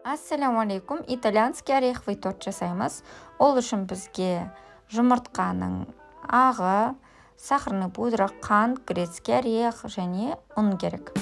Ассаламу алейкум. Итальянский ореховый торт жасаймыз. Ол үшін бізге жұмыртқаның ағы, сахарный пудра, қант, грецкий орех және ұн керек.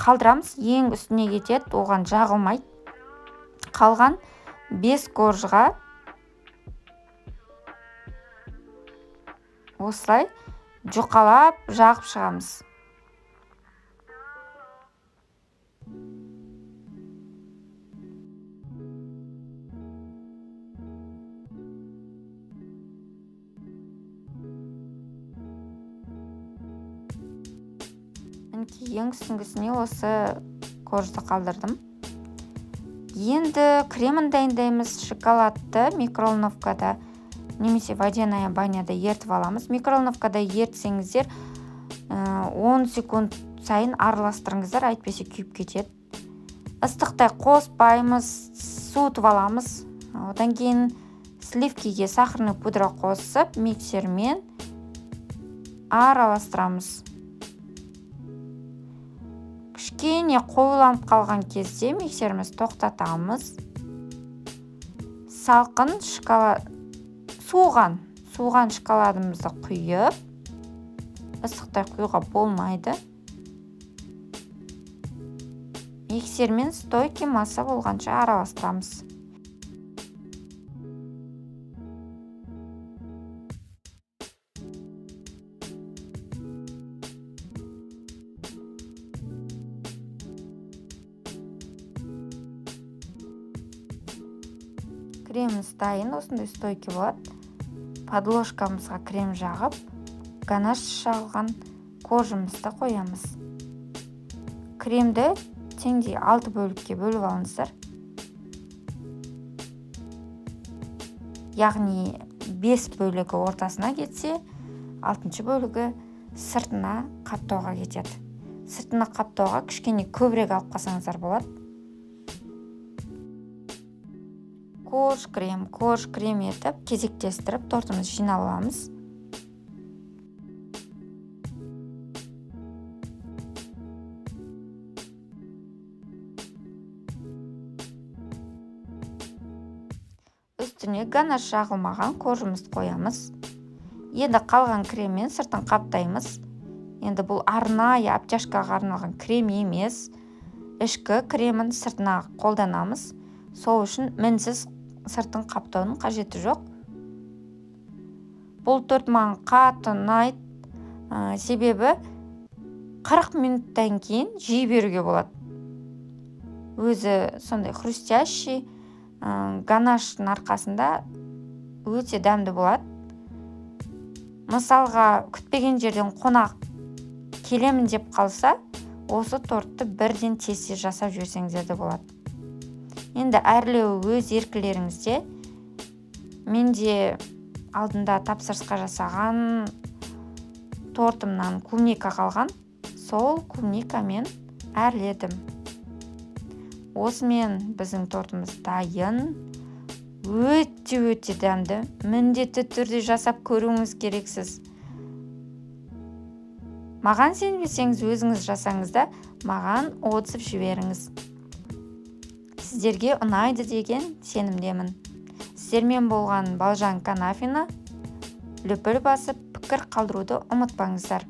Қалдырамыз, ең үстіне кетеді, оған жағылмайды. Қалған 5 коржға осылай жұқалап жағып шығамыз. Ең үстіңгісіне осы коржды қалдырдым. Енді кремін дайындаймыз. Шоколадты микроволновкада немесе водяная баняда ертіп аламыз. Микроволновкада ертсеңіздер 10 секунд сайын араластырыңыздар, әйтпесе күйіп кетеді. Ыстықтай қоспаймыз, суытып аламыз. Одан кейін сливкиге сахарный пудра қосып, миксермен араластырамыз. кішкене қоюланып қалған кезде миксеріміз тоқтатамыз. Салқын суыған шоколадымызды құйып, ыстықтай құюға болмайды. Миксермен стойкий масса болғанша араластырамыз. Креміміз дайын, осындай стойкий болады. Подложкамызға крем жағып, ганаш жағылған коржымызды қоямыз. Кремді теңдей 6 бөлікке бөліп алыңыздар. Яғни 5 бөлігі ортасына кетсе, 6 бөлігі сыртына қаптауға кетеді. Сыртына қаптауға кішкене көбірек алып қалсаңыздар болады. Корж крем етіп, кезектестіріп, тортымызды жинап аламыз. Үстіне ганаш жағылмаған коржымызды қоямыз. Енді қалған креммен сыртын қаптаймыз. Енді бұл арнайы обтяжкаға арналған крем емес, ішкі кремін сыртына қолданамыз. Сол үшін мінсіз сыртын қаптаудың қажеті жоқ. Бұл торт маған қатты ұнайды. Себебі 40 минуттан кейін жей беруге болады. Өзі сондай хрустящий, ганаштың арқасында өте дәмді болады. Мысалға, күтпеген жерден қонақ келемін деп қалса, осы тортты бірден тез жасап жіберсеңіздер де болады. Енді әрлеу өз еркілеріңізде. Менде алдында тапсырысқа жасаған тортымнан клубника қалған. Сол клубникамен әрледім. Осымен біздің тортымыз дайын. Өте дәмді. Міндетті түрде жасап көруіңіз керексіз. Маған сенбесеңіз, өзіңіз жасаңыз да, маған отзыв жіберіңіз. Сіздерге ұнайды деген сенімдемін. Сіздермен болған Балжан Канафина. Лүпіл басып, пікір қалдыруды ұмытпаңыздар.